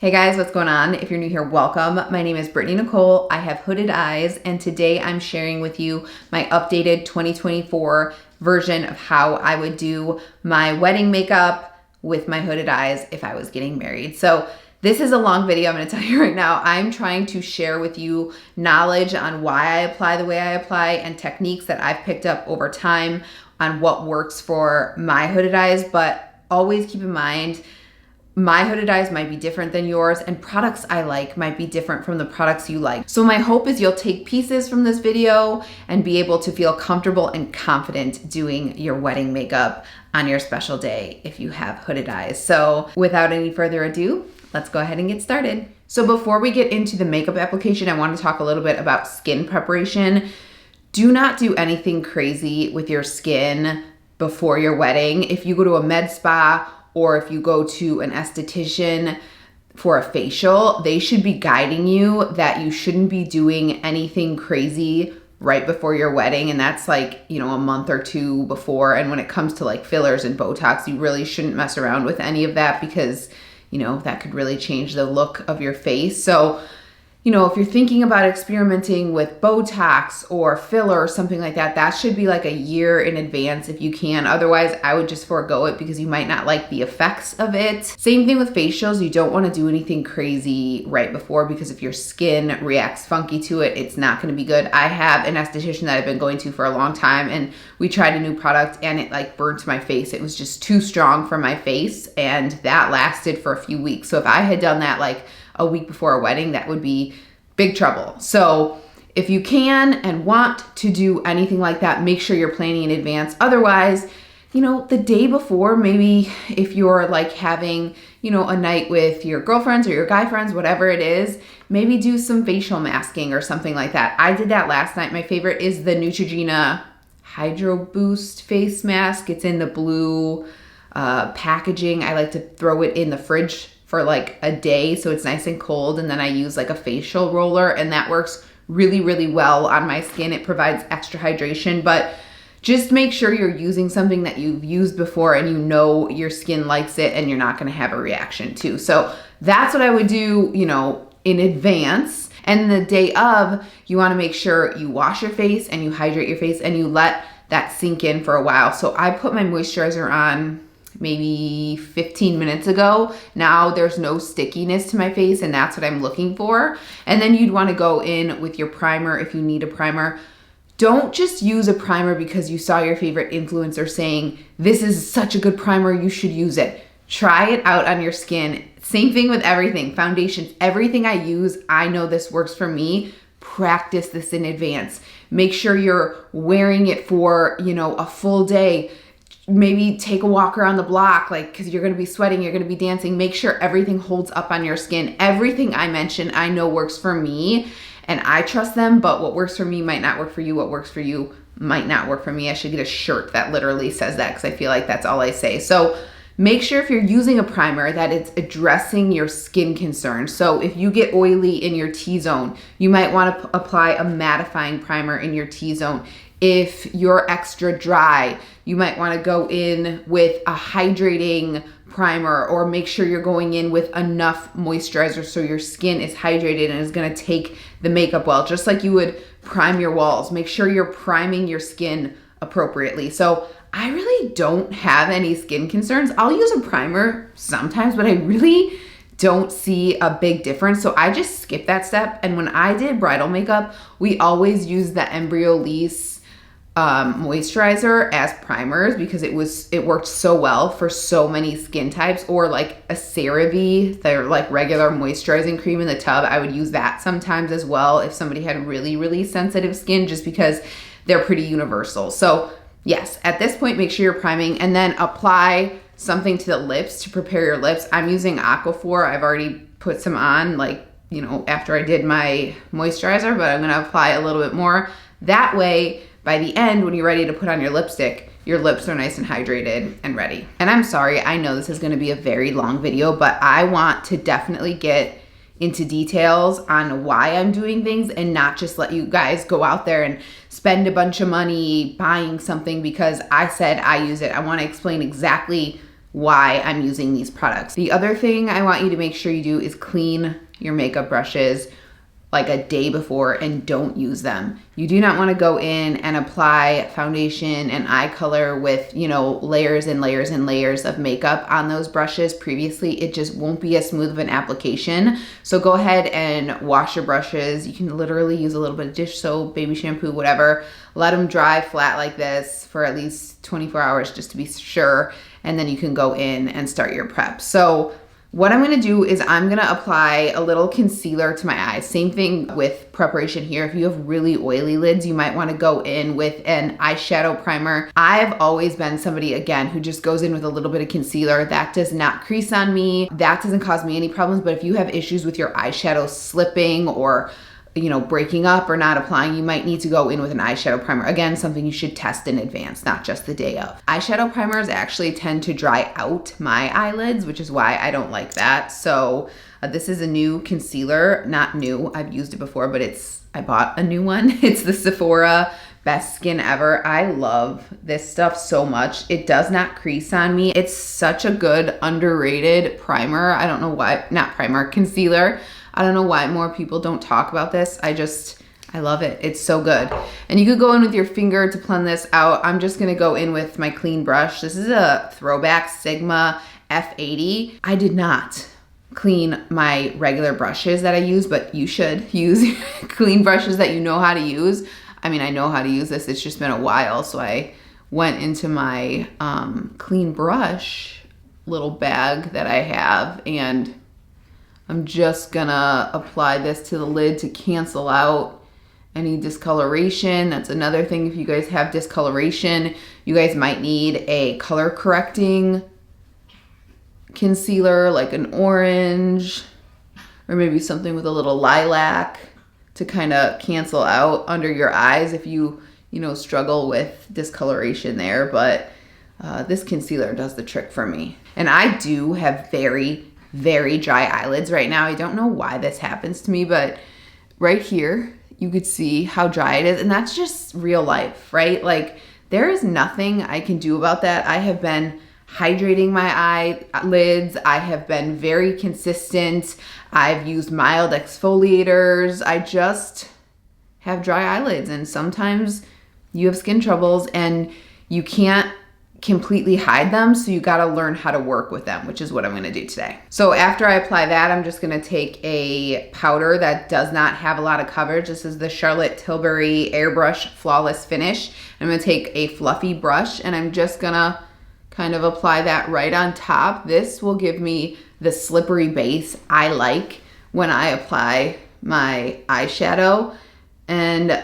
Hey guys, what's going on? If you're new here, welcome. My name is Brittany Nicole. I have hooded eyes, and today I'm sharing with you my updated 2024 version of how I would do my wedding makeup with my hooded eyes if I was getting married. So this is a long video, I'm gonna tell you right now. I'm trying to share with you knowledge on why I apply the way I apply and techniques that I've picked up over time on what works for my hooded eyes, but always keep in mind, my hooded eyes might be different than yours, and products I like might be different from the products you like. So my hope is you'll take pieces from this video and be able to feel comfortable and confident doing your wedding makeup on your special day if you have hooded eyes. So without any further ado, let's go ahead and get started. So before we get into the makeup application, I want to talk a little bit about skin preparation. Do not do anything crazy with your skin before your wedding. If you go to a med spa or if you go to an esthetician for a facial, they should be guiding you that you shouldn't be doing anything crazy right before your wedding. And that's like, a month or two before. And when it comes to like fillers and Botox, you really shouldn't mess around with any of that because, that could really change the look of your face. So, if you're thinking about experimenting with Botox or filler or something like that, that should be like a year in advance if you can. Otherwise, I would just forego it because you might not like the effects of it. Same thing with facials. You don't want to do anything crazy right before because if your skin reacts funky to it, it's not going to be good. I have an esthetician that I've been going to for a long time, and we tried a new product and it like burnt my face. It was just too strong for my face, and that lasted for a few weeks. So if I had done that like a week before a wedding, that would be big trouble. So if you can and want to do anything like that, make sure you're planning in advance. Otherwise, the day before, maybe if you're like having, a night with your girlfriends or your guy friends, whatever it is, maybe do some facial masking or something like that. I did that last night. My favorite is the Neutrogena Hydro Boost face mask. It's in the blue packaging. I like to throw it in the fridge for like a day so it's nice and cold, and then I use like a facial roller, and that works really, really well on my skin. It provides extra hydration, but just make sure you're using something that you've used before and your skin likes it and you're not gonna have a reaction to. So that's what I would do, in advance. And the day of, you wanna make sure you wash your face and you hydrate your face and you let that sink in for a while. So I put my moisturizer on maybe 15 minutes ago. Now there's no stickiness to my face, and that's what I'm looking for. And then you'd want to go in with your primer if you need a primer. Don't just use a primer because you saw your favorite influencer saying, this is such a good primer, you should use it. Try it out on your skin. Same thing with everything. Foundations, everything I use, I know this works for me. Practice this in advance. Make sure you're wearing it for, a full day. Maybe take a walk around the block, because you're going to be sweating, you're going to be dancing. Make sure everything holds up on your skin. Everything I mentioned, I know works for me and I trust them, but what works for me might not work for you. What works for you might not work for me. I should get a shirt that literally says that because I feel like that's all I say. So make sure if you're using a primer that it's addressing your skin concerns. So if you get oily in your T-zone, you might want to apply a mattifying primer in your T-zone. If you're extra dry, you might want to go in with a hydrating primer, or make sure you're going in with enough moisturizer so your skin is hydrated and is going to take the makeup well. Just like you would prime your walls, make sure you're priming your skin appropriately. So I really don't have any skin concerns. I'll use a primer sometimes, but I really don't see a big difference. So I just skip that step. And when I did bridal makeup, we always used the Embryolisse moisturizer as primers because it worked so well for so many skin types. Or like a CeraVe, their like regular moisturizing cream in the tub, I would use that sometimes as well if somebody had really, really sensitive skin, just because they're pretty universal. So yes, at this point, make sure you're priming and then apply something to the lips to prepare your lips. I'm using Aquaphor. I've already put some on after I did my moisturizer, but I'm gonna apply a little bit more. That way, by the end, when you're ready to put on your lipstick, your lips are nice and hydrated and ready. And I'm sorry, I know this is gonna be a very long video, but I want to definitely get into details on why I'm doing things and not just let you guys go out there and spend a bunch of money buying something because I said I use it. I wanna explain exactly why I'm using these products. The other thing I want you to make sure you do is clean your makeup brushes like a day before and don't use them. You do not want to go in and apply foundation and eye color with, you know, layers and layers and layers of makeup on those brushes previously. It just won't be as smooth of an application. So go ahead and wash your brushes. You can literally use a little bit of dish soap, baby shampoo, whatever. Let them dry flat like this for at least 24 hours just to be sure. And then you can go in and start your prep. So what I'm gonna do is I'm gonna apply a little concealer to my eyes. Same thing with preparation here. If you have really oily lids, you might wanna go in with an eyeshadow primer. I've always been somebody, again, who just goes in with a little bit of concealer. That does not crease on me. That doesn't cause me any problems, but if you have issues with your eyeshadow slipping or breaking up or not applying, you might need to go in with an eyeshadow primer. Again, something you should test in advance, not just the day of. Eyeshadow primers actually tend to dry out my eyelids, which is why I don't like that. So this is a new concealer, not new, I've used it before, but I bought a new one. It's the Sephora Best Skin Ever. I love this stuff so much. It does not crease on me. It's such a good underrated primer. I don't know why, not primer, concealer. I don't know why more people don't talk about this. I love it. It's so good. And you could go in with your finger to blend this out. I'm just gonna go in with my clean brush. This is a throwback Sigma F80. I did not clean my regular brushes that I use, but you should use clean brushes that you know how to use. I mean, I know how to use this. It's just been a while. So I went into my clean brush little bag that I have, and I'm just gonna apply this to the lid to cancel out any discoloration. That's another thing. If you guys have discoloration, you guys might need a color correcting concealer, like an orange, or maybe something with a little lilac to kind of cancel out under your eyes if you struggle with discoloration there. But this concealer does the trick for me. And I do have very dry eyelids right now. I don't know why this happens to me, but right here, you could see how dry it is. And that's just real life, right? Like, there is nothing I can do about that. I have been hydrating my eyelids. I have been very consistent. I've used mild exfoliators. I just have dry eyelids. And sometimes you have skin troubles and you can't completely hide them, so you gotta learn how to work with them, which is what I'm gonna do today. So after I apply that, I'm just gonna take a powder that does not have a lot of coverage. This is the Charlotte Tilbury Airbrush Flawless Finish. I'm gonna take a fluffy brush and I'm just gonna kind of apply that right on top. This will give me the slippery base I like when I apply my eyeshadow. And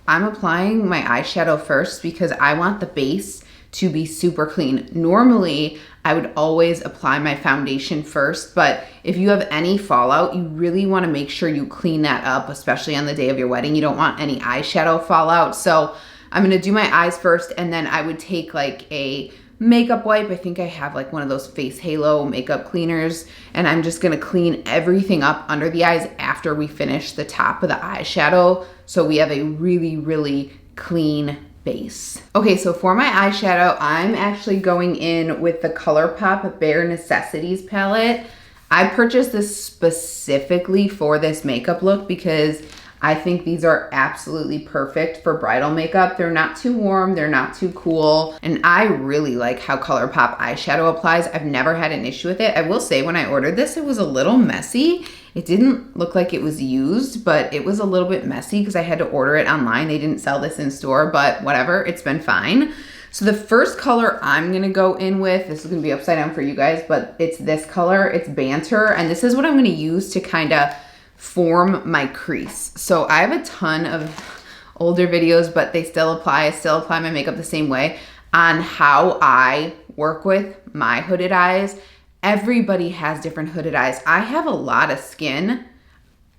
I'm applying my eyeshadow first because I want the base to be super clean. Normally, I would always apply my foundation first, but if you have any fallout, you really wanna make sure you clean that up, especially on the day of your wedding. You don't want any eyeshadow fallout. So I'm gonna do my eyes first, and then I would take like a makeup wipe. I think I have like one of those face halo makeup cleaners, and I'm just gonna clean everything up under the eyes after we finish the top of the eyeshadow, so we have a really clean base. Okay, so for my eyeshadow, I'm actually going in with the ColourPop Bare Necessities palette. I purchased this specifically for this makeup look because I think these are absolutely perfect for bridal makeup. They're not too warm, they're not too cool, and I really like how ColourPop eyeshadow applies. I've never had an issue with it. I will say when I ordered this, it was a little messy. It didn't look like it was used, but it was a little bit messy because I had to order it online. They didn't sell this in store, but whatever, it's been fine. So the first color I'm gonna go in with, this is gonna be upside down for you guys, but it's this color, it's Banter, and this is what I'm gonna use to kind of form my crease. So I have a ton of older videos, but they still apply. I still apply my makeup the same way on how I work with my hooded eyes. Everybody has different hooded eyes. I have a lot of skin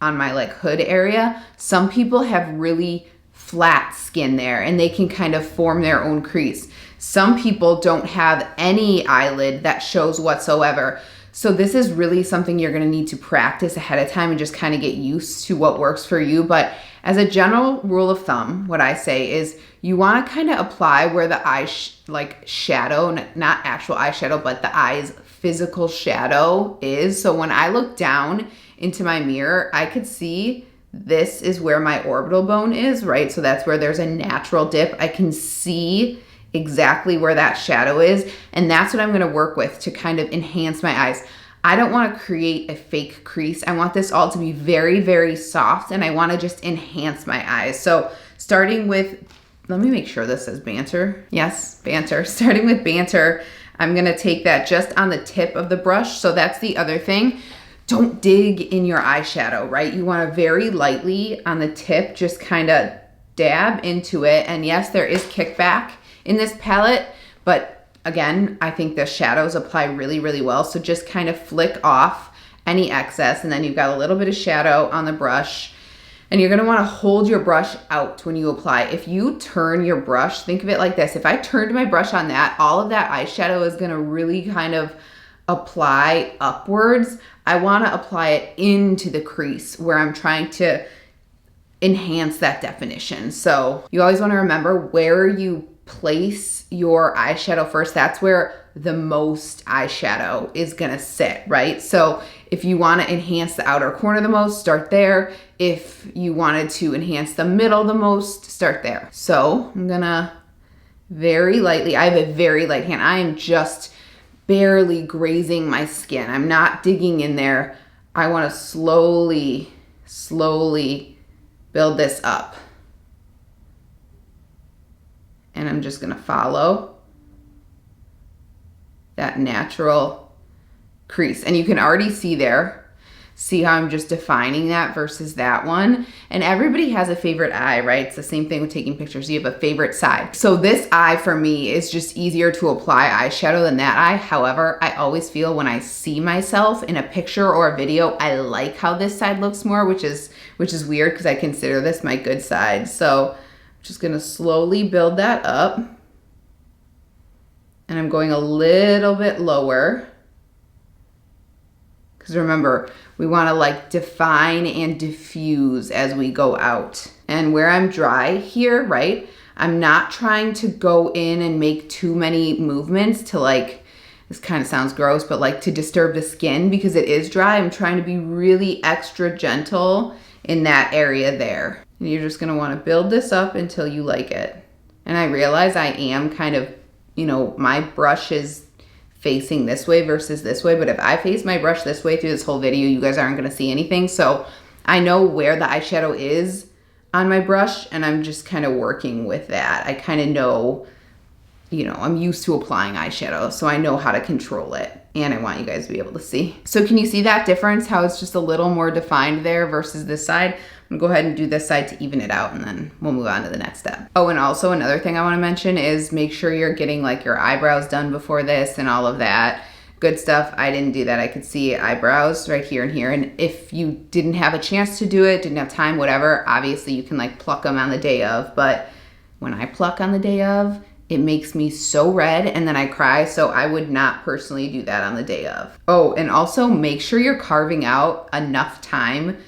on my like hood area. Some people have really flat skin there and they can kind of form their own crease. Some people don't have any eyelid that shows whatsoever. So this is really something you're gonna need to practice ahead of time and just kind of get used to what works for you. But as a general rule of thumb, what I say is you wanna kind of apply where the eye shadow, not actual eyeshadow, but the eye's physical shadow is. So when I look down into my mirror, I could see this is where my orbital bone is, right? So that's where there's a natural dip. I can see exactly where that shadow is, and that's what I'm gonna work with to kind of enhance my eyes. I don't wanna create a fake crease. I want this all to be very, very soft, and I wanna just enhance my eyes. So starting with, let me make sure this says banter. Yes, banter. Starting with banter, I'm gonna take that just on the tip of the brush. So that's the other thing. Don't dig in your eyeshadow, right? You wanna very lightly on the tip, just kind of dab into it. And yes, there is kickback in this palette, but again, I think the shadows apply really, really well. So just kind of flick off any excess, and then you've got a little bit of shadow on the brush, and you're gonna wanna hold your brush out when you apply. If you turn your brush, think of it like this. If I turned my brush on that, all of that eyeshadow is gonna really kind of apply upwards. I wanna apply it into the crease where I'm trying to enhance that definition. So you always wanna remember where you place your eyeshadow first. That's where the most eyeshadow is gonna sit, right? So if you wanna enhance the outer corner the most, start there. If you wanted to enhance the middle the most, start there. So I'm gonna very lightly, I have a very light hand. I am just barely grazing my skin. I'm not digging in there. I wanna slowly, slowly build this up. And I'm just gonna follow that natural crease. And you can already see how I'm just defining that versus that one. And everybody has a favorite eye, right? It's the same thing with taking pictures. You have a favorite side. So this eye for me is just easier to apply eyeshadow than that eye. However, I always feel when I see myself in a picture or a video, I like how this side looks more, which is weird because I consider this my good side. So just gonna slowly build that up. And I'm going a little bit lower. Because remember, we wanna like define and diffuse as we go out. And where I'm dry here, right? I'm not trying to go in and make too many movements to like, this kind of sounds gross, but like to disturb the skin because it is dry. I'm trying to be really extra gentle in that area there. And you're just gonna wanna build this up until you like it. And I realize I am kind of, my brush is facing this way versus this way, but if I face my brush this way through this whole video, you guys aren't gonna see anything. So I know where the eyeshadow is on my brush, and I'm just kind of working with that. I kind of know, I'm used to applying eyeshadow, so I know how to control it. And I want you guys to be able to see. So can you see that difference? How it's just a little more defined there versus this side? I'm gonna go ahead and do this side to even it out, and then we'll move on to the next step. Oh, and also another thing I wanna mention is make sure you're getting like your eyebrows done before this and all of that good stuff. I didn't do that. I could see eyebrows right here and here. And if you didn't have a chance to do it, didn't have time, whatever, obviously you can like pluck them on the day of. But when I pluck on the day of, it makes me so red and then I cry. So I would not personally do that on the day of. Oh, and also make sure you're carving out enough time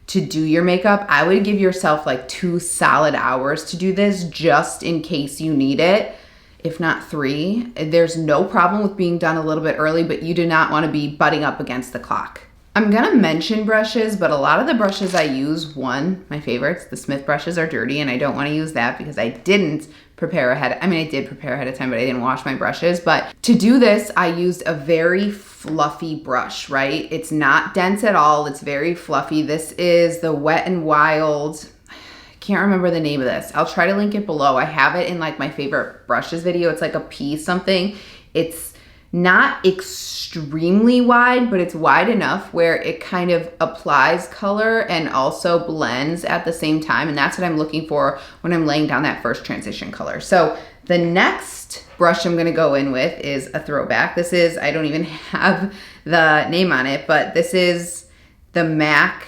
to do your makeup. I would give yourself like 2 solid hours to do this just in case you need it. If not 3, there's no problem with being done a little bit early, but you do not want to be butting up against the clock. I'm gonna mention brushes, but a lot of the brushes I use, my favorites, the Smith brushes are dirty and I don't wanna use that because I didn't prepare ahead. I mean, I did prepare ahead of time, but I didn't wash my brushes. But to do this, I used a very fluffy brush, right? It's not dense at all, it's very fluffy. This is the Wet n Wild, I can't remember the name of this. I'll try to link it below. I have it in like my favorite brushes video. It's like a P something. It's not extremely wide, but it's wide enough where it kind of applies color and also blends at the same time. And that's what I'm looking for when I'm laying down that first transition color. So the next brush I'm gonna go in with is a throwback. This is, I don't even have the name on it, but this is the MAC,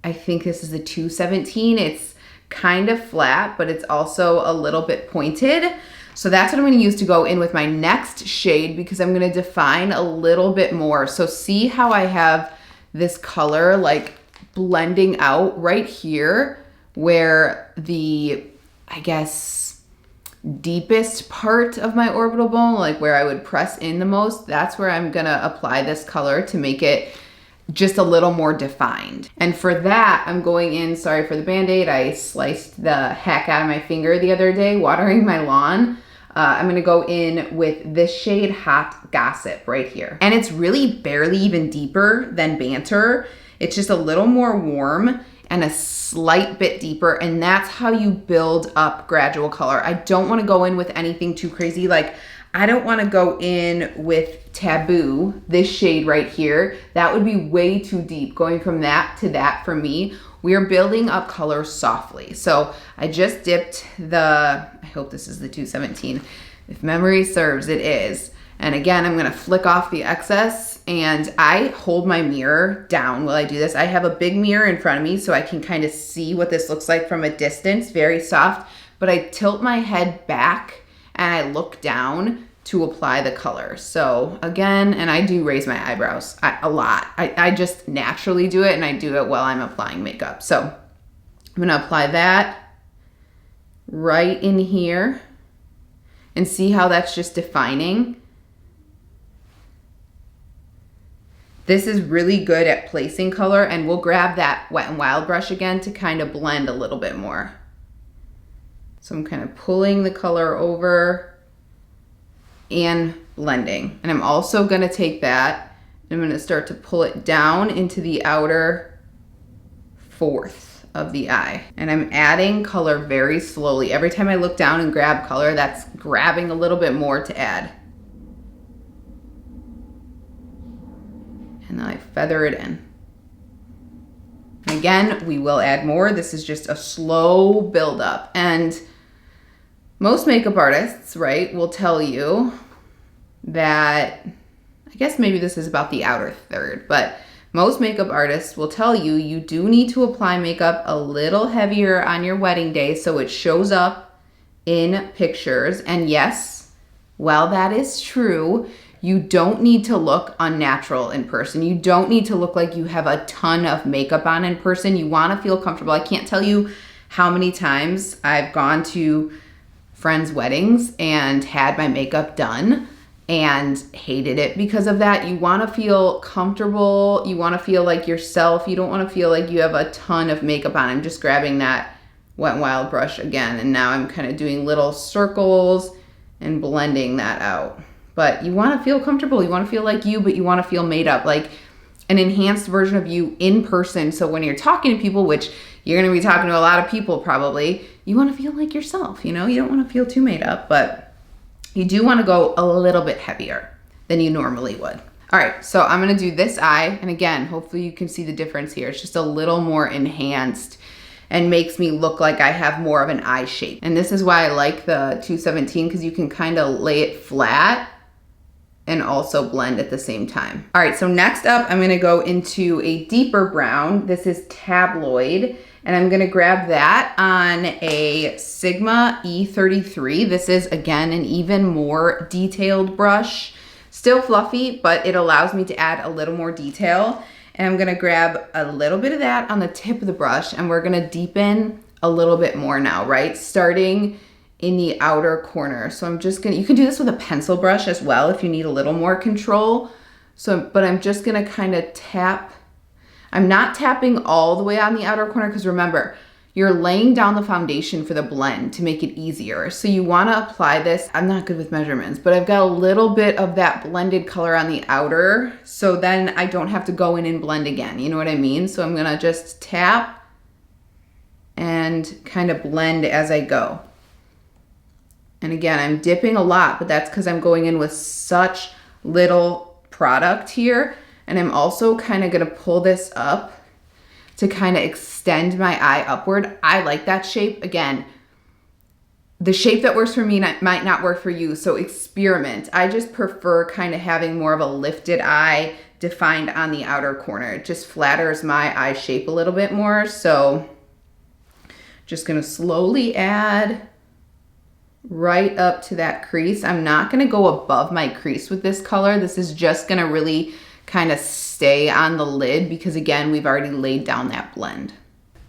I think this is the 217. It's kind of flat, but it's also a little bit pointed. So that's what I'm gonna use to go in with my next shade because I'm gonna define a little bit more. So see how I have this color like blending out right here where the, I guess, deepest part of my orbital bone, like where I would press in the most, that's where I'm gonna apply this color to make it just a little more defined. And for that, I'm going in, sorry for the Band-Aid, I sliced the heck out of my finger the other day watering my lawn. I'm gonna go in with this shade, Hot Gossip, right here. And it's really barely even deeper than Banter. It's just a little more warm and a slight bit deeper, and that's how you build up gradual color. I don't wanna go in with anything too crazy. Like, I don't wanna go in with Taboo, this shade right here. That would be way too deep, going from that to that for me. We are building up color softly. So I just dipped the, I hope this is the 217. If memory serves, it is. And again, I'm gonna flick off the excess, and I hold my mirror down while I do this. I have a big mirror in front of me so I can kind of see what this looks like from a distance, very soft, but I tilt my head back and I look down to apply the color. So again, and I do raise my eyebrows a lot. I just naturally do it, and I do it while I'm applying makeup. So I'm gonna apply that right in here and see how that's just defining. This is really good at placing color, and we'll grab that Wet n Wild brush again to kind of blend a little bit more. So I'm kind of pulling the color over and blending. And I'm also gonna take that and I'm gonna start to pull it down into the outer fourth of the eye. And I'm adding color very slowly. Every time I look down and grab color, that's grabbing a little bit more to add. And then I feather it in. And again, we will add more. This is just a slow buildup. And most makeup artists, right, will tell you that, I guess maybe this is about the outer third, but most makeup artists will tell you you do need to apply makeup a little heavier on your wedding day so it shows up in pictures. And yes, while that is true, you don't need to look unnatural in person. You don't need to look like you have a ton of makeup on in person. You wanna feel comfortable. I can't tell you how many times I've gone to friends' weddings and had my makeup done and hated it because of that. You wanna feel comfortable. You wanna feel like yourself. You don't wanna feel like you have a ton of makeup on. I'm just grabbing that Wet n Wild brush again, and now I'm kind of doing little circles and blending that out. But you wanna feel comfortable. You wanna feel like you, but you wanna feel made up, like an enhanced version of you in person. So when you're talking to people, which you're gonna be talking to a lot of people probably, you wanna feel like yourself, you know? You don't wanna feel too made up, but you do wanna go a little bit heavier than you normally would. All right, so I'm gonna do this eye, and again, hopefully you can see the difference here. It's just a little more enhanced and makes me look like I have more of an eye shape. And this is why I like the 217, because you can kind of lay it flat and also blend at the same time. All right, so next up, I'm gonna go into a deeper brown. This is Tabloid, and I'm gonna grab that on a Sigma E33. This is, again, an even more detailed brush. Still fluffy, but it allows me to add a little more detail. And I'm gonna grab a little bit of that on the tip of the brush, and we're gonna deepen a little bit more now, right? Starting in the outer corner. So I'm just gonna, you can do this with a pencil brush as well if you need a little more control. So, but I'm just gonna kind of tap. I'm not tapping all the way on the outer corner, because remember, you're laying down the foundation for the blend to make it easier. So you wanna apply this, I'm not good with measurements, but I've got a little bit of that blended color on the outer, so then I don't have to go in and blend again, you know what I mean? So I'm gonna just tap and kind of blend as I go. And again, I'm dipping a lot, but that's because I'm going in with such little product here. And I'm also kind of gonna pull this up to kind of extend my eye upward. I like that shape. Again, the shape that works for me might not work for you, so experiment. I just prefer kind of having more of a lifted eye defined on the outer corner. It just flatters my eye shape a little bit more. So just gonna slowly add right up to that crease. I'm not gonna go above my crease with this color. This is just gonna really kind of stay on the lid because again, we've already laid down that blend.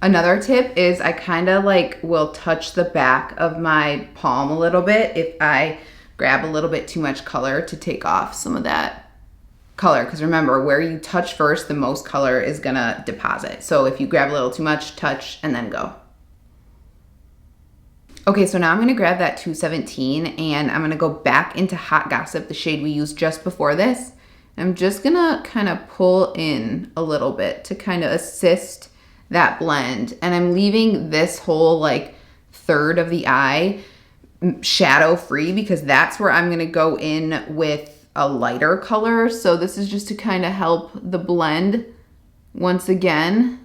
Another tip is I kind of like will touch the back of my palm a little bit if I grab a little bit too much color to take off some of that color. Because remember, where you touch first, the most color is gonna deposit. So if you grab a little too much, touch and then go. Okay, so now I'm gonna grab that 217 and I'm gonna go back into Hot Gossip, the shade we used just before this. I'm just gonna kind of pull in a little bit to kind of assist that blend. And I'm leaving this whole like third of the eye shadow free because that's where I'm gonna go in with a lighter color. So this is just to kind of help the blend once again.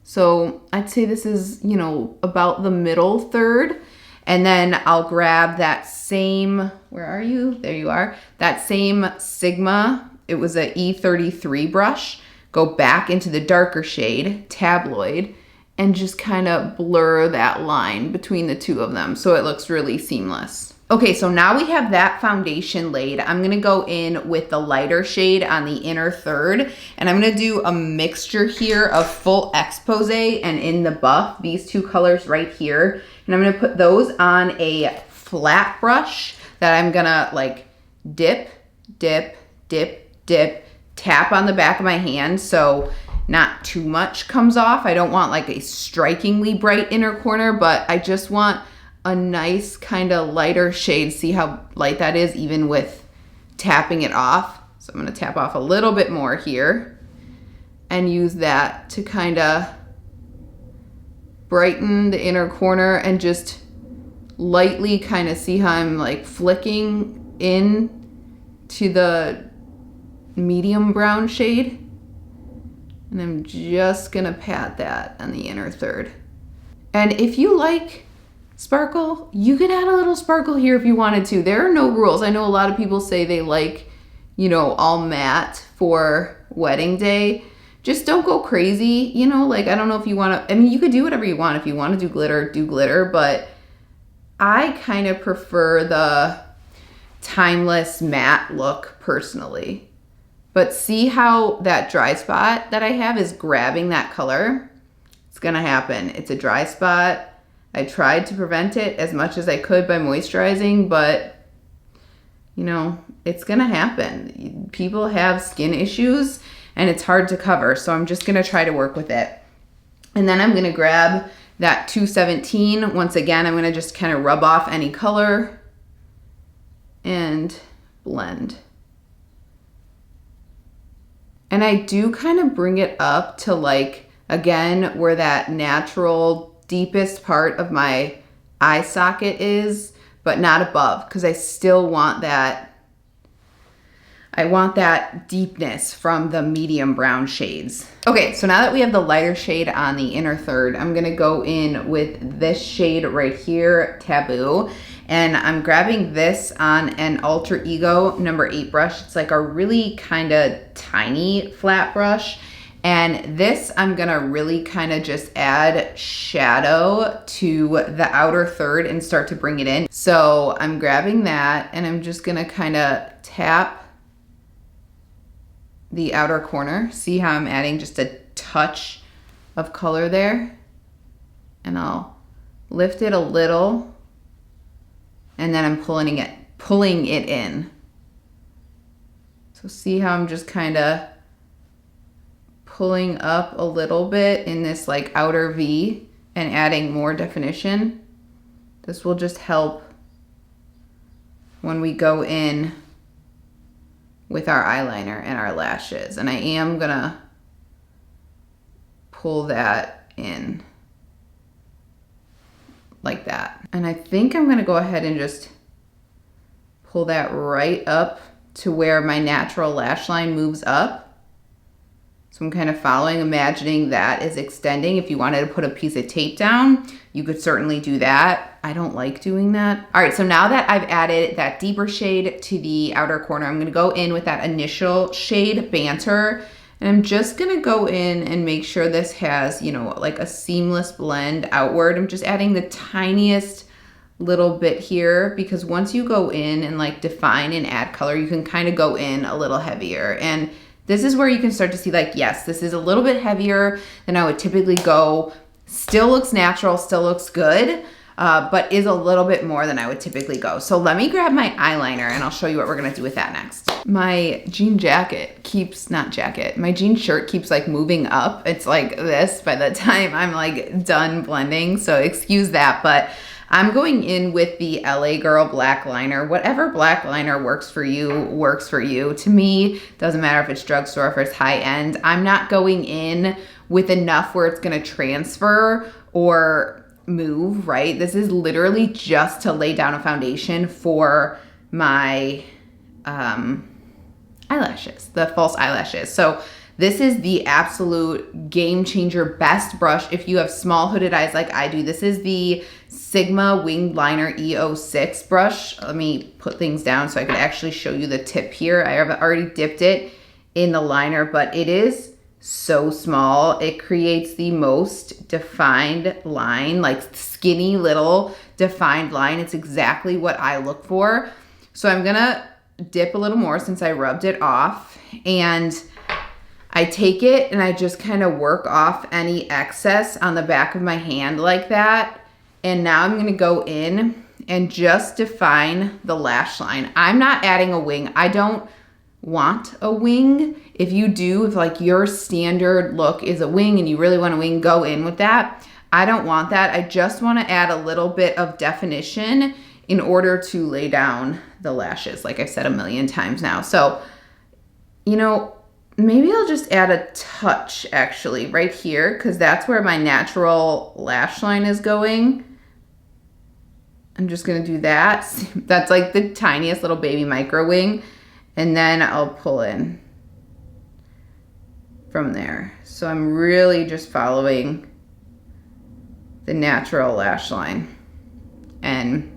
So I'd say this is, you know, about the middle third. And then I'll grab that same, where are you? There you are. That same Sigma, it was a E33 brush. Go back into the darker shade, Tabloid, and just kind of blur that line between the two of them so it looks really seamless. Okay, so now we have that foundation laid. I'm gonna go in with the lighter shade on the inner third, and I'm gonna do a mixture here of full expose and in the buff, these two colors right here. And I'm gonna put those on a flat brush that I'm gonna like dip, dip, dip, dip, tap on the back of my hand so not too much comes off. I don't want like a strikingly bright inner corner, but I just want a nice kind of lighter shade. See how light that is even with tapping it off? So I'm gonna tap off a little bit more here and use that to kind of brighten the inner corner and just lightly kind of see how I'm like flicking in to the medium brown shade. And I'm just gonna pat that on the inner third. And if you like sparkle, you could add a little sparkle here if you wanted to. There are no rules. I know a lot of people say they like, you know, all matte for wedding day. Just don't go crazy, you know, like I don't know if you want to, I mean, you could do whatever you want. If you want to do glitter, but I kind of prefer the timeless matte look personally. But see how that dry spot that I have is grabbing that color? It's gonna happen. It's a dry spot. I tried to prevent it as much as I could by moisturizing, but you know, it's gonna happen. People have skin issues and it's hard to cover, so I'm just gonna try to work with it. And then I'm gonna grab that 217. Once again, I'm gonna just kind of rub off any color and blend. And I do kind of bring it up to like, again, where that natural deepest part of my eye socket is, but not above, because I still want that, I want that deepness from the medium brown shades. Okay, so now that we have the lighter shade on the inner third, I'm gonna go in with this shade right here, Taboo. And I'm grabbing this on an Alter Ego number 8 brush. It's like a really kind of tiny flat brush. And this, I'm gonna really kind of just add shadow to the outer third and start to bring it in. So I'm grabbing that and I'm just gonna kind of tap the outer corner. See how I'm adding just a touch of color there? And I'll lift it a little and then I'm pulling it in. So see how I'm just kind of pulling up a little bit in this like outer V and adding more definition. This will just help when we go in with our eyeliner and our lashes. And I am gonna pull that in like that. And I think I'm gonna go ahead and just pull that right up to where my natural lash line moves up. So I'm kind of following, imagining that is extending. If you wanted to put a piece of tape down, you could certainly do that. I don't like doing that. All right, so now that I've added that deeper shade to the outer corner, I'm gonna go in with that initial shade, Banter, and I'm just gonna go in and make sure this has, you know, like a seamless blend outward. I'm just adding the tiniest little bit here, because once you go in and like define and add color, you can kind of go in a little heavier. And this is where you can start to see like, yes, this is a little bit heavier than I would typically go. Still looks natural, still looks good, but is a little bit more than I would typically go. So let me grab my eyeliner and I'll show you what we're gonna do with that next. My jean jacket keeps, not jacket, my jean shirt keeps like moving up. It's like this by the time I'm like done blending, so excuse that, but I'm going in with the LA Girl black liner. Whatever black liner works for you, works for you. To me, doesn't matter if it's drugstore, if it's high end. I'm not going in with enough where it's gonna transfer or move, right? This is literally just to lay down a foundation for my eyelashes, the false eyelashes. So this is the absolute game changer, best brush if you have small hooded eyes like I do. This is the Sigma Winged Liner E06 brush. Let me put things down so I can actually show you the tip here. I have already dipped it in the liner, but it is so small. It creates the most defined line, like skinny little defined line. It's exactly what I look for. So I'm gonna dip a little more since I rubbed it off, and I take it and I just kind of work off any excess on the back of my hand like that. And now I'm gonna go in and just define the lash line. I'm not adding a wing. I don't want a wing. If you do, if like your standard look is a wing and you really want a wing, go in with that. I don't want that. I just want to add a little bit of definition in order to lay down the lashes, like I've said a million times now. So, you know, maybe I'll just add a touch actually right here, because that's where my natural lash line is going. I'm just gonna do that. That's like the tiniest little baby micro wing. And then I'll pull in from there. So I'm really just following the natural lash line and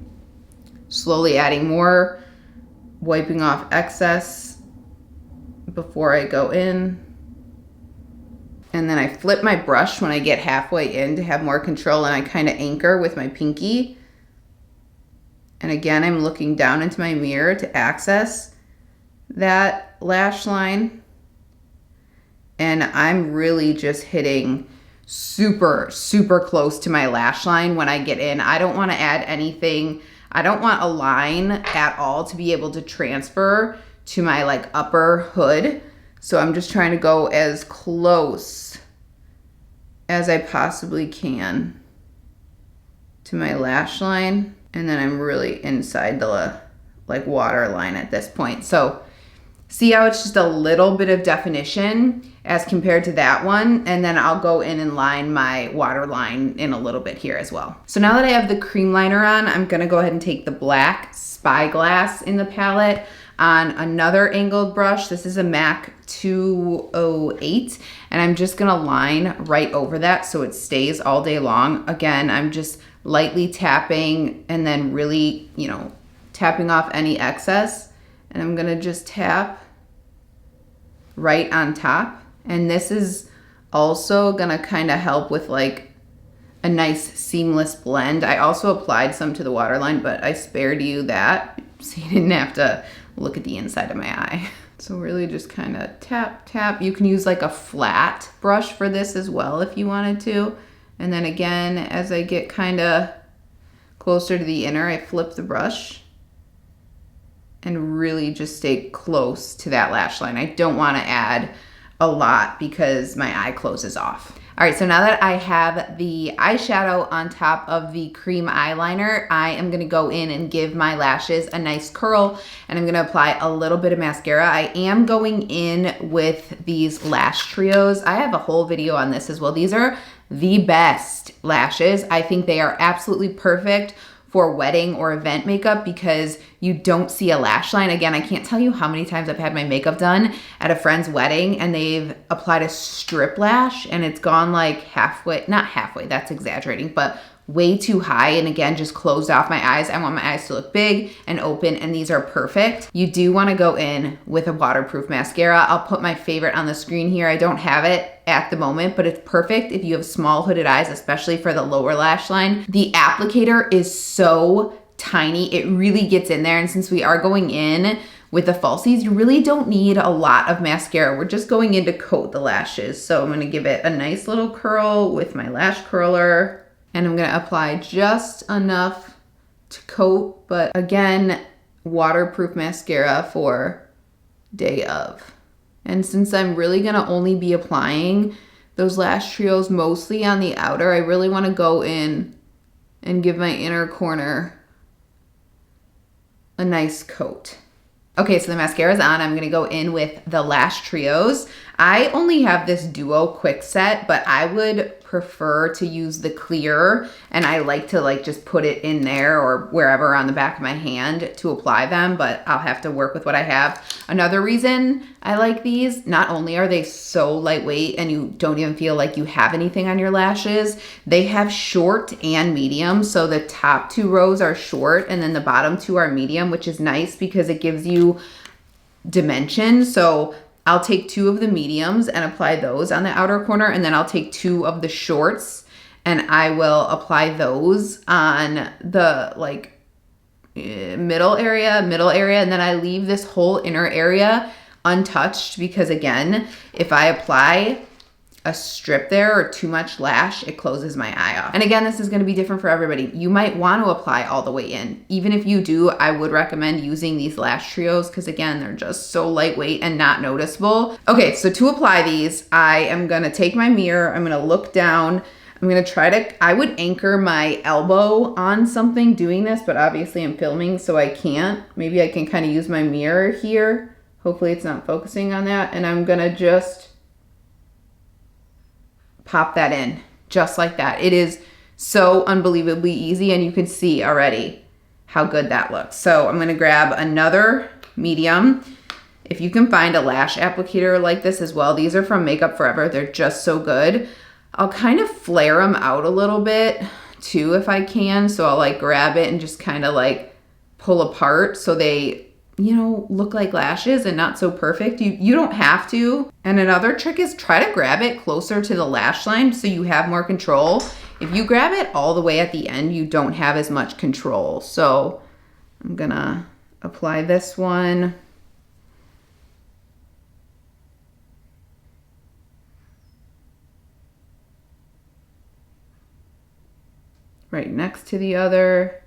slowly adding more, wiping off excess before I go in. And then I flip my brush when I get halfway in to have more control, and I kind of anchor with my pinky. And again, I'm looking down into my mirror to access that lash line. And I'm really just hitting super, super close to my lash line when I get in. I don't want to add anything. I don't want a line at all to be able to transfer to my like upper hood. So I'm just trying to go as close as I possibly can to my lash line. And then I'm really inside the like water line at this point. So see how it's just a little bit of definition as compared to that one. And then I'll go in and line my water line in a little bit here as well. So now that I have the cream liner on, I'm gonna go ahead and take the black Spyglass in the palette on another angled brush. This is a MAC 208, and I'm just gonna line right over that so it stays all day long. Again, I'm just lightly tapping and then really, you know, tapping off any excess. And I'm gonna just tap right on top. And this is also gonna kind of help with like a nice seamless blend. I also applied some to the waterline, but I spared you that so you didn't have to look at the inside of my eye. So really just kind of tap, tap. You can use like a flat brush for this as well if you wanted to. And then again, as I get kind of closer to the inner, I flip the brush and really just stay close to that lash line. I don't want to add a lot because my eye closes off. All right, so now that I have the eyeshadow on top of the cream eyeliner, I am gonna go in and give my lashes a nice curl, and I'm gonna apply a little bit of mascara. I am going in with these lash trios. I have a whole video on this as well. These are the best lashes. I think they are absolutely perfect for wedding or event makeup because you don't see a lash line. Again, I can't tell you how many times I've had my makeup done at a friend's wedding and they've applied a strip lash and it's gone like halfway, not halfway, that's exaggerating, but way too high, and again, just closed off my eyes. I want my eyes to look big and open, and these are perfect. You do wanna go in with a waterproof mascara. I'll put my favorite on the screen here. I don't have it at the moment, but it's perfect if you have small hooded eyes, especially for the lower lash line. The applicator is so tiny. It really gets in there. And since we are going in with the falsies, you really don't need a lot of mascara. We're just going in to coat the lashes. So I'm gonna give it a nice little curl with my lash curler, and I'm gonna apply just enough to coat, but again, waterproof mascara for day of. And since I'm really gonna only be applying those lash trios mostly on the outer, I really wanna go in and give my inner corner a nice coat. Okay, so the mascara is on. I'm gonna go in with the lash trios. I only have this Duo Quick Set, but I would prefer to use the clear, and I like to like just put it in there or wherever on the back of my hand to apply them, but I'll have to work with what I have. Another reason I like these, not only are they so lightweight and you don't even feel like you have anything on your lashes, they have short and medium. So the top 2 rows are short and then the bottom 2 are medium, which is nice because it gives you dimension. So I'll take 2 of the mediums and apply those on the outer corner, and then I'll take 2 of the shorts and I will apply those on the like middle area, and then I leave this whole inner area untouched because again, if I apply a strip there or too much lash, it closes my eye off. And again, this is gonna be different for everybody. You might want to apply all the way in. Even if you do, I would recommend using these lash trios because again, they're just so lightweight and not noticeable. Okay, so to apply these, I am gonna take my mirror, I'm gonna look down, I'm gonna try to, I would anchor my elbow on something doing this, but obviously I'm filming, so I can't. Maybe I can kind of use my mirror here. Hopefully it's not focusing on that. And I'm gonna just pop that in just like that. It is so unbelievably easy, and you can see already how good that looks. So I'm gonna grab another medium. If you can find a lash applicator like this as well, these are from Makeup Forever. They're just so good. I'll kind of flare them out a little bit too if I can. So I'll like grab it and just kind of like pull apart so they, you know, look like lashes and not so perfect. You don't have to. And another trick is try to grab it closer to the lash line so you have more control. If you grab it all the way at the end, you don't have as much control. So I'm gonna apply this one. Right next to the other.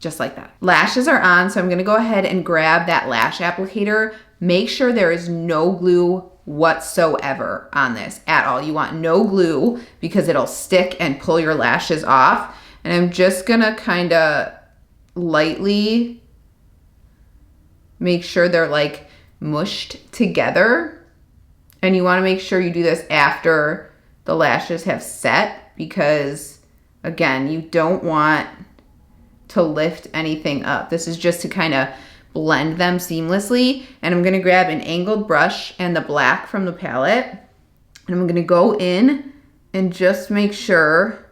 Just like that. Lashes are on, so I'm gonna go ahead and grab that lash applicator. Make sure there is no glue whatsoever on this at all. You want no glue because it'll stick and pull your lashes off. And I'm just gonna kind of lightly make sure they're like mushed together. And you wanna make sure you do this after the lashes have set because again, you don't want to lift anything up. This is just to kind of blend them seamlessly. And I'm gonna grab an angled brush and the black from the palette. And I'm gonna go in and just make sure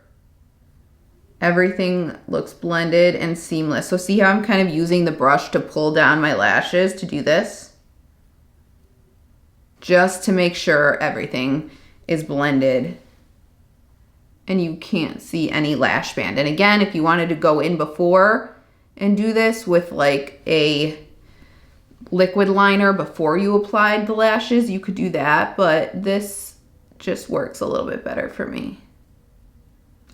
everything looks blended and seamless. So see how I'm kind of using the brush to pull down my lashes to do this? Just to make sure everything is blended and you can't see any lash band. And again, if you wanted to go in before and do this with like a liquid liner before you applied the lashes, you could do that, but this just works a little bit better for me.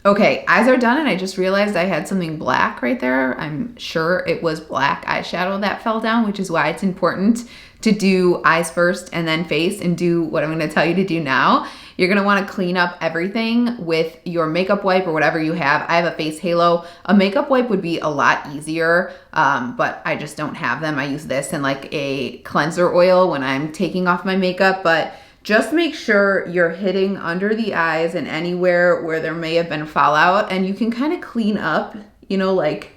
Okay, eyes are done, and I just realized I had something black right there. I'm sure it was black eyeshadow that fell down, which is why it's important to do eyes first and then face and do what I'm gonna tell you to do now. You're gonna wanna clean up everything with your makeup wipe or whatever you have. I have a face halo. A makeup wipe would be a lot easier, but I just don't have them. I use this and like a cleanser oil when I'm taking off my makeup, but just make sure you're hitting under the eyes and anywhere where there may have been fallout, and you can kind of clean up, you know, like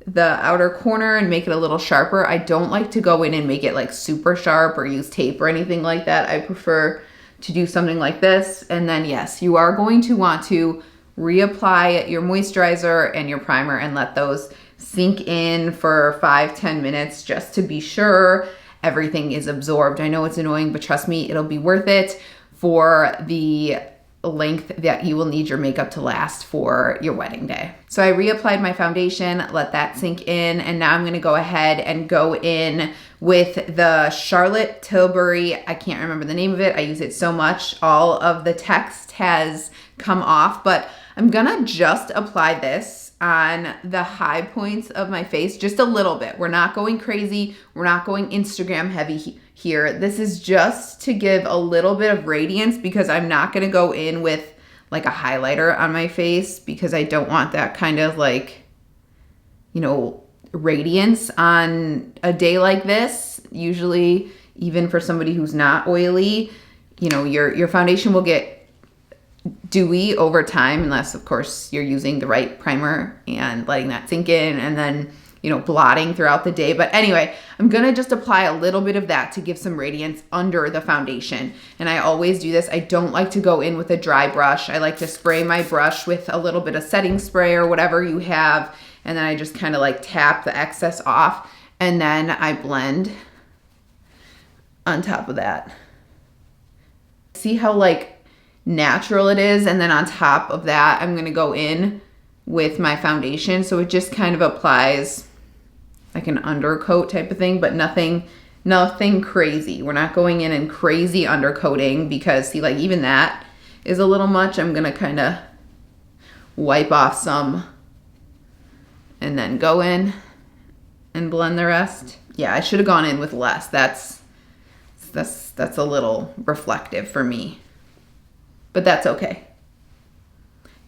the outer corner and make it a little sharper. I don't like to go in and make it like super sharp or use tape or anything like that. I prefer to do something like this. And then yes, you are going to want to reapply your moisturizer and your primer and let those sink in for 5-10 minutes just to be sure everything is absorbed. I know it's annoying, but trust me, it'll be worth it for the length that you will need your makeup to last for your wedding day. So I reapplied my foundation, let that sink in, and now I'm gonna go ahead and go in with the Charlotte Tilbury, I can't remember the name of it, I use it so much, all of the text has come off, but I'm gonna just apply this on the high points of my face, just a little bit. We're not going crazy, we're not going Instagram heavy here. This is just to give a little bit of radiance because I'm not gonna go in with like a highlighter on my face because I don't want that kind of like, you know, radiance on a day like this. Usually, even for somebody who's not oily, you know, your foundation will get dewy over time, unless of course you're using the right primer and letting that sink in and then, you know, blotting throughout the day. But anyway, I'm gonna just apply a little bit of that to give some radiance under the foundation. And I always do this. I don't like to go in with a dry brush. I like to spray my brush with a little bit of setting spray or whatever you have. And then I just kind of like tap the excess off and then I blend on top of that. See how like natural it is, and then on top of that I'm gonna go in with my foundation, so it just kind of applies like an undercoat type of thing, but nothing crazy. We're not going in and crazy undercoating because see, like even that is a little much. I'm gonna kind of wipe off some and then go in and blend the rest. Yeah, I should have gone in with less. That's a little reflective for me. But that's okay.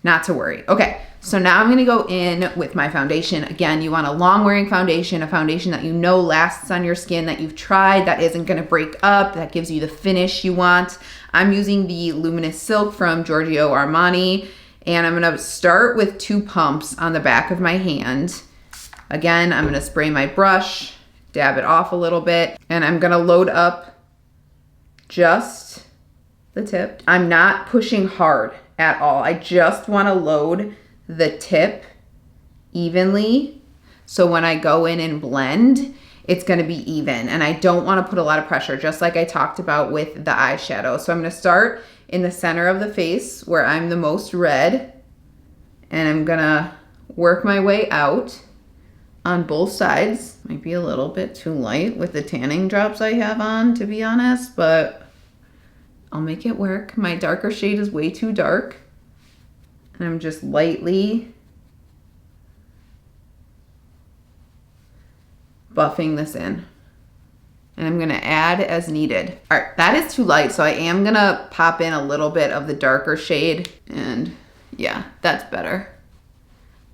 Not to worry. Okay, so now I'm gonna go in with my foundation. Again, you want a long wearing foundation, a foundation that you know lasts on your skin, that you've tried, that isn't gonna break up, that gives you the finish you want. I'm using the Luminous Silk from Giorgio Armani, and I'm gonna start with 2 pumps on the back of my hand. Again, I'm gonna spray my brush, dab it off a little bit, and I'm gonna load up just the tip. I'm not pushing hard at all. I just want to load the tip evenly. So when I go in and blend, it's going to be even. And I don't want to put a lot of pressure, just like I talked about with the eyeshadow. So I'm going to start in the center of the face where I'm the most red. And I'm going to work my way out on both sides. Might be a little bit too light with the tanning drops I have on, to be honest, but I'll make it work. My darker shade is way too dark. And I'm just lightly buffing this in. And I'm gonna add as needed. All right, that is too light, so I am gonna pop in a little bit of the darker shade. And yeah, that's better.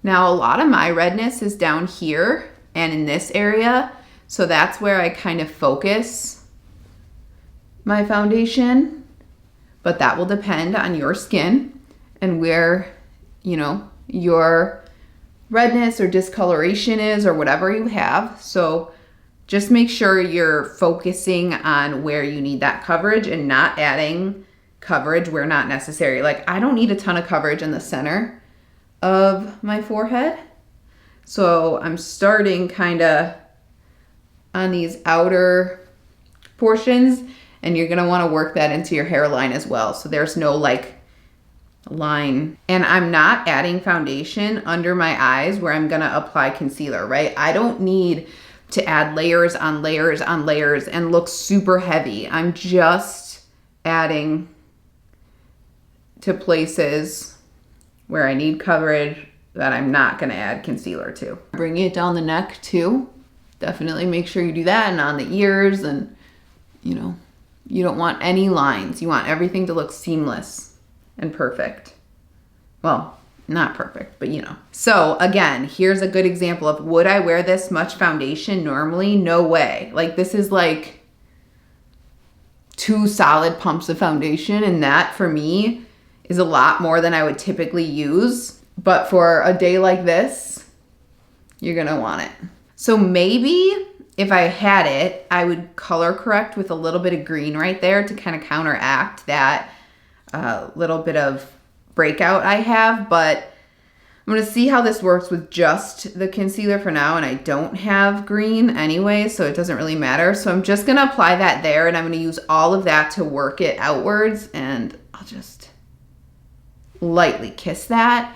Now a lot of my redness is down here and in this area. So that's where I kind of focus my foundation. But that will depend on your skin and where, you know, your redness or discoloration is or whatever you have. So just make sure you're focusing on where you need that coverage and not adding coverage where not necessary. Like I don't need a ton of coverage in the center of my forehead. So I'm starting kind of on these outer portions. And you're gonna wanna work that into your hairline as well. So there's no like line. And I'm not adding foundation under my eyes where I'm gonna apply concealer, right? I don't need to add layers on layers on layers and look super heavy. I'm just adding to places where I need coverage that I'm not gonna add concealer to. Bringing it down the neck too. Definitely make sure you do that, and on the ears, and you know, you don't want any lines. You want everything to look seamless and perfect. Well, not perfect, but you know. So again, here's a good example of, would I wear this much foundation normally? No way. Like this is like 2 solid pumps of foundation, and that for me is a lot more than I would typically use. But for a day like this, you're gonna want it. So maybe if I had it, I would color correct with a little bit of green right there to kind of counteract that little bit of breakout I have. But I'm going to see how this works with just the concealer for now, and I don't have green anyway, so it doesn't really matter. So I'm just going to apply that there, and I'm going to use all of that to work it outwards, and I'll just lightly kiss that.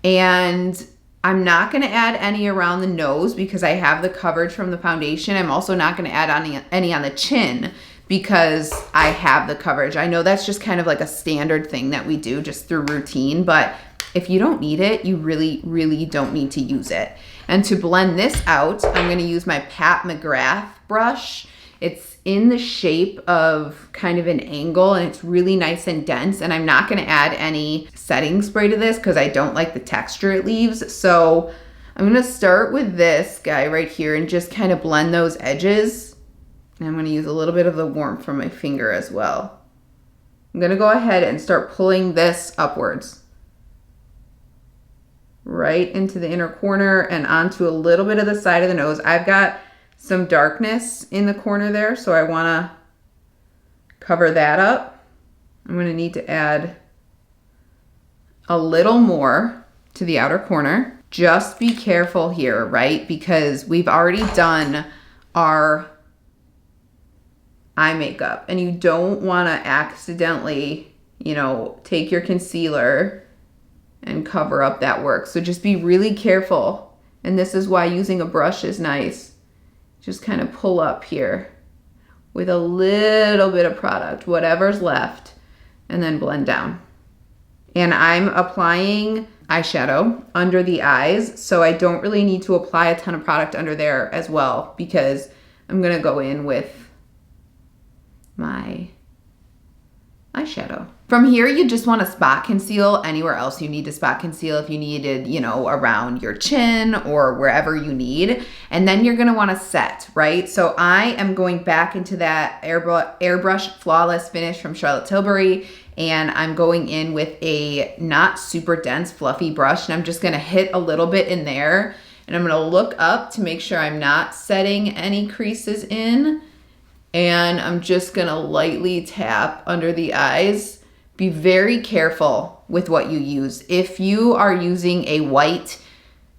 And I'm not going to add any around the nose because I have the coverage from the foundation. I'm also not going to add any on the chin because I have the coverage. I know that's just kind of like a standard thing that we do just through routine, but if you don't need it, you really, really don't need to use it. And to blend this out, I'm going to use my Pat McGrath brush. It's in the shape of kind of an angle, and it's really nice and dense. And I'm not going to add any setting spray to this because I don't like the texture it leaves. So I'm going to start with this guy right here and just kind of blend those edges. And I'm going to use a little bit of the warmth from my finger as well. I'm going to go ahead and start pulling this upwards, right into the inner corner and onto a little bit of the side of the nose. I've got some darkness in the corner there, so I want to cover that up. I'm going to need to add a little more to the outer corner. Just be careful here, right? Because we've already done our eye makeup, and you don't want to accidentally, take your concealer and cover up that work. So just be really careful. And this is why using a brush is nice. Just kind of pull up here with a little bit of product, whatever's left, and then blend down. And I'm applying eyeshadow under the eyes, so I don't really need to apply a ton of product under there as well because I'm gonna go in with my eyeshadow. From here, you just want to spot conceal anywhere else you need to spot conceal. If you needed, around your chin or wherever you need. And then you're going to want to set, right? So I am going back into that Airbrush Flawless Finish from Charlotte Tilbury. And I'm going in with a not super dense, fluffy brush. And I'm just going to hit a little bit in there. And I'm going to look up to make sure I'm not setting any creases in. And I'm just going to lightly tap under the eyes. Be very careful with what you use. If you are using a white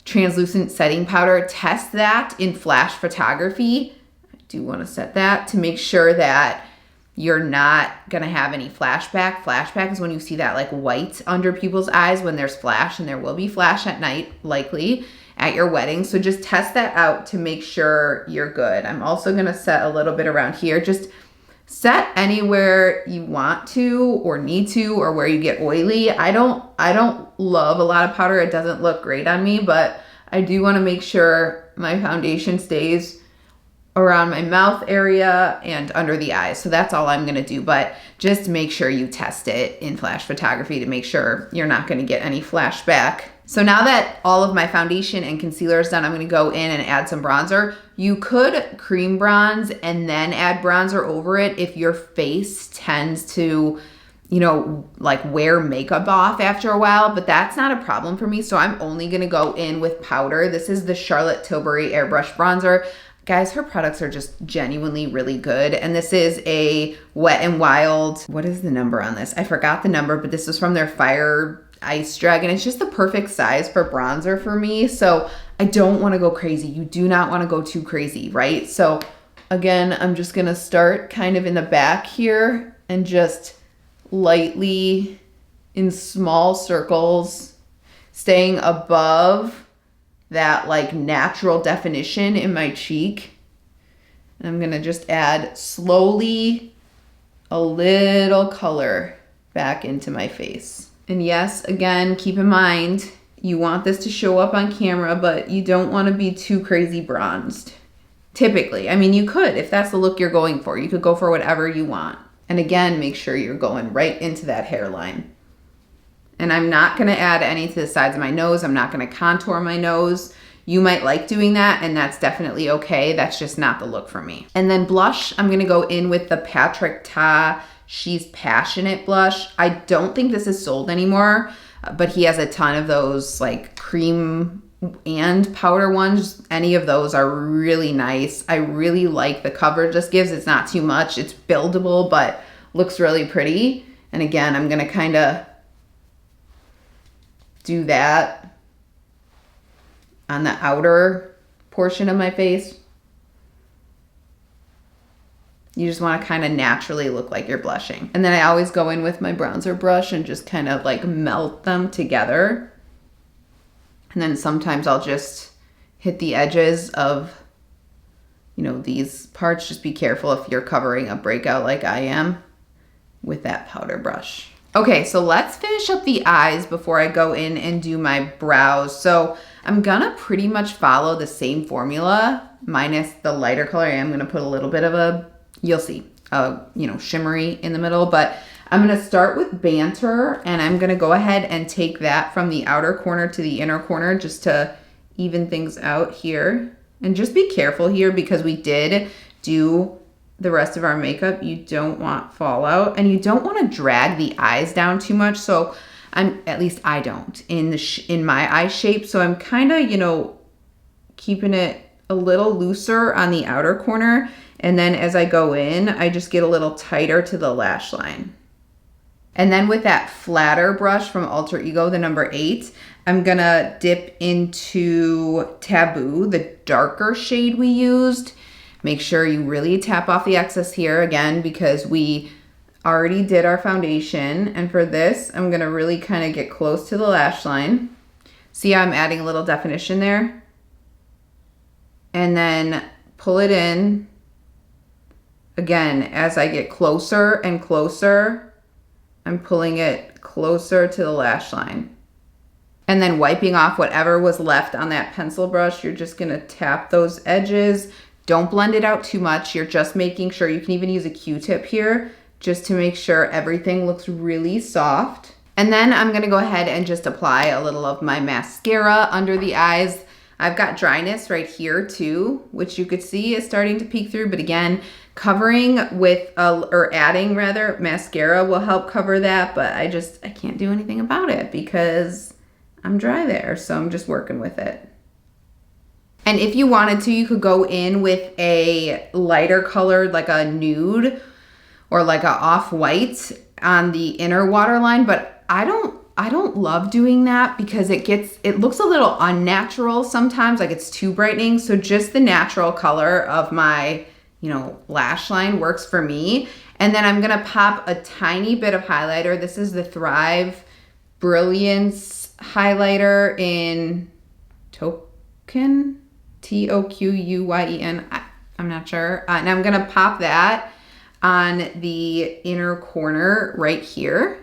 translucent setting powder, test that in flash photography. I do want to set that to make sure that you're not going to have any flashback. Flashback is when you see that like white under people's eyes when there's flash, and there will be flash at night likely at your wedding. So just test that out to make sure you're good. I'm also going to set a little bit around here. Just set anywhere you want to or need to, or where you get oily. I don't love a lot of powder. It doesn't look great on me, but I do want to make sure my foundation stays around my mouth area and under the eyes. So that's all I'm going to do, but just make sure you test it in flash photography to make sure you're not going to get any flashback. So now that all of my foundation and concealer is done, I'm going to go in and add some bronzer. You could cream bronze and then add bronzer over it if your face tends to, like wear makeup off after a while, but that's not a problem for me. So I'm only going to go in with powder. This is the Charlotte Tilbury Airbrush Bronzer. Guys, her products are just genuinely really good. And this is a Wet n Wild. What is the number on this? I forgot the number, but this is from their Fire Ice Dragon. It's just the perfect size for bronzer for me. So I don't want to go crazy. You do not want to go too crazy, right? So again, I'm just going to start kind of in the back here and just lightly in small circles, staying above that like natural definition in my cheek. And I'm going to just add slowly a little color back into my face. And yes, again, keep in mind, you want this to show up on camera, but you don't want to be too crazy bronzed. Typically, I mean, you could, if that's the look you're going for, you could go for whatever you want. And again, make sure you're going right into that hairline. And I'm not going to add any to the sides of my nose. I'm not going to contour my nose. You might like doing that, and that's definitely okay. That's just not the look for me. And then blush, I'm going to go in with the Patrick Ta She's Passionate blush. I don't think this is sold anymore, but he has a ton of those like cream and powder ones. Any of those are really nice. I really like the coverage this gives. It's not too much. It's buildable, but looks really pretty. And again, I'm going to kind of do that on the outer portion of my face. You just want to kind of naturally look like you're blushing. And then I always go in with my bronzer brush and just kind of like melt them together. And then sometimes I'll just hit the edges of, you know, these parts. Just be careful if you're covering a breakout like I am with that powder brush. Okay, so let's finish up the eyes before I go in and do my brows. So I'm gonna pretty much follow the same formula minus the lighter color. I am gonna put a little bit of a, you'll see, you know, shimmery in the middle, but I'm gonna start with Banter, and I'm gonna go ahead and take that from the outer corner to the inner corner just to even things out here. And just be careful here because we did do the rest of our makeup. You don't want fallout, and you don't want to drag the eyes down too much. So at least I don't in my eye shape. So I'm kind of, you know, keeping it a little looser on the outer corner. And then as I go in, I just get a little tighter to the lash line. And then with that flatter brush from Alter Ego, the number 8, I'm gonna dip into Taboo, the darker shade we used. Make sure you really tap off the excess here again because we already did our foundation. And for this, I'm gonna really kind of get close to the lash line. See how I'm adding a little definition there? And then pull it in. Again, as I get closer and closer, I'm pulling it closer to the lash line. And then wiping off whatever was left on that pencil brush, you're just gonna tap those edges. Don't blend it out too much. You're just making sure, you can even use a Q-tip here just to make sure everything looks really soft. And then I'm gonna go ahead and just apply a little of my mascara under the eyes. I've got dryness right here too, which you could see is starting to peek through, but again, covering with, or adding rather, mascara will help cover that, but I can't do anything about it because I'm dry there, so I'm just working with it. And if you wanted to, you could go in with a lighter colored, like a nude or like a off-white on the inner waterline, but I don't love doing that because it looks a little unnatural sometimes, like it's too brightening. So just the natural color of my, you know, lash line works for me. And then I'm gonna pop a tiny bit of highlighter. This is the Thrive Brilliance highlighter in Token, Tokuyen, I'm not sure. And I'm gonna pop that on the inner corner right here.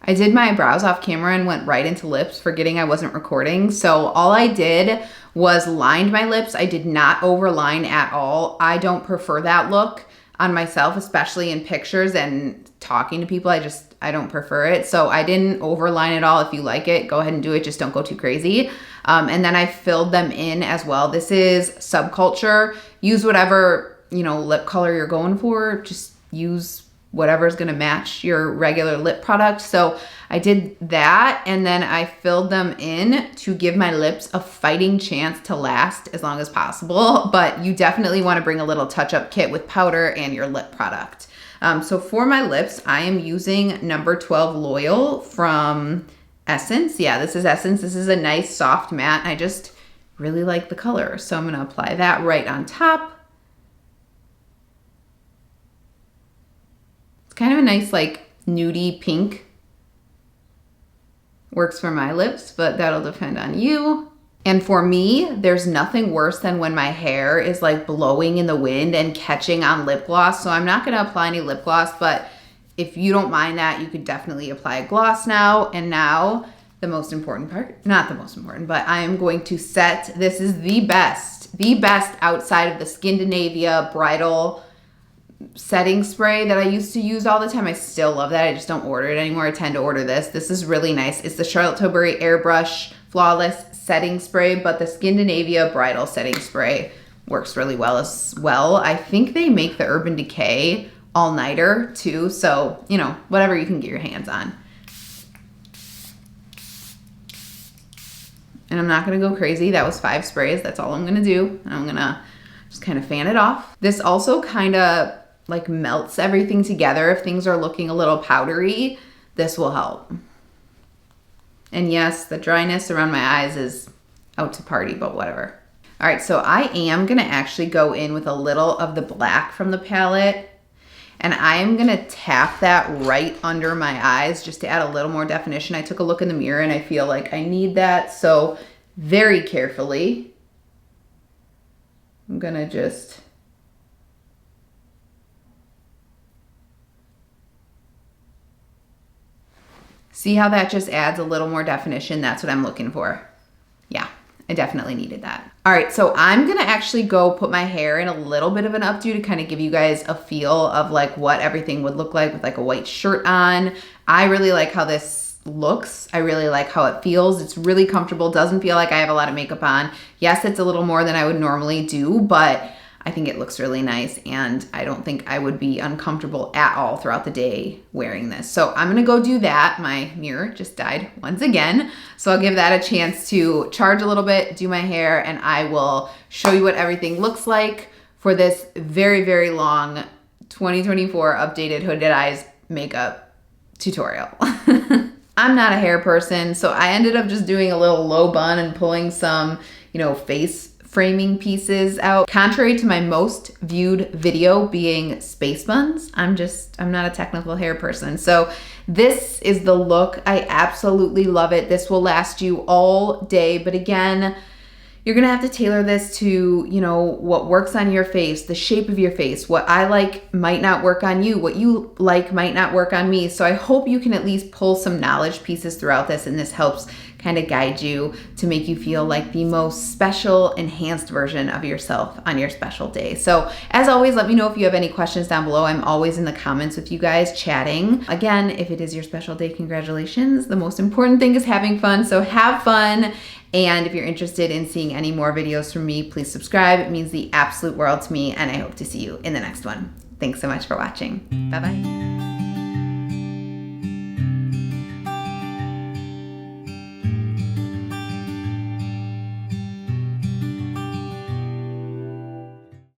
I did my brows off camera and went right into lips, forgetting I wasn't recording. So all I did was lined my lips. I did not overline at all. I don't prefer that look on myself, especially in pictures and talking to people. I don't prefer it. So I didn't overline at all. If you like it, go ahead and do it. Just don't go too crazy. And then I filled them in as well. This is Subculture. Use whatever, you know, lip color you're going for. Just use whatever is going to match your regular lip product. So I did that, and then I filled them in to give my lips a fighting chance to last as long as possible. But you definitely want to bring a little touch-up kit with powder and your lip product. So for my lips, I am using number 12 Loyal from Essence. Yeah, this is Essence. This is a nice soft matte. I just really like the color. So I'm going to apply that right on top. Kind of a nice like nudie pink. Works for my lips, but that'll depend on you. And for me, there's nothing worse than when my hair is like blowing in the wind and catching on lip gloss. So I'm not gonna apply any lip gloss, but if you don't mind that, you could definitely apply a gloss now. And now the most important part, not the most important, but I am going to set, this is the best outside of the Skindinavia Bridal setting spray that I used to use all the time. I still love that. I just don't order it anymore. I tend to order this. This is really nice. It's the Charlotte Tilbury Airbrush Flawless Setting Spray, but the Skindinavia Bridal Setting Spray works really well as well. I think they make the Urban Decay all-nighter too, so, you know, whatever you can get your hands on. And I'm not gonna go crazy. That was 5 sprays. That's all I'm gonna do. And I'm gonna just kind of fan it off. This also kind of like melts everything together. If things are looking a little powdery, this will help. And yes, the dryness around my eyes is out to party, but whatever. All right, so I am gonna actually go in with a little of the black from the palette, and I am gonna tap that right under my eyes just to add a little more definition. I took a look in the mirror and I feel like I need that, so very carefully, I'm gonna just see how that just adds a little more definition. That's what I'm looking for. Yeah, I definitely needed that. All right, so I'm gonna actually go put my hair in a little bit of an updo to kind of give you guys a feel of like what everything would look like with like a white shirt on. I really like how this looks. I really like how it feels. It's really comfortable. Doesn't feel like I have a lot of makeup on. Yes, it's a little more than I would normally do, but I think it looks really nice, and I don't think I would be uncomfortable at all throughout the day wearing this. So I'm gonna go do that. My mirror just died once again, so I'll give that a chance to charge a little bit, do my hair, and I will show you what everything looks like for this very, very long 2024 updated Hooded Eyes makeup tutorial. I'm not a hair person, so I ended up just doing a little low bun and pulling some, face framing pieces out. Contrary to my most viewed video being space buns, I'm not a technical hair person. So this is the look. I absolutely love it. This will last you all day, but again, you're gonna have to tailor this to, what works on your face, the shape of your face. What I like might not work on you. What you like might not work on me. So I hope you can at least pull some knowledge pieces throughout this, and this helps kind of guide you to make you feel like the most special, enhanced version of yourself on your special day. So as always, let me know if you have any questions down below. I'm always in the comments with you guys chatting. Again, if it is your special day, congratulations. The most important thing is having fun, so have fun. And if you're interested in seeing any more videos from me, please subscribe. It means the absolute world to me, and I hope to see you in the next one. Thanks so much for watching. Bye-bye.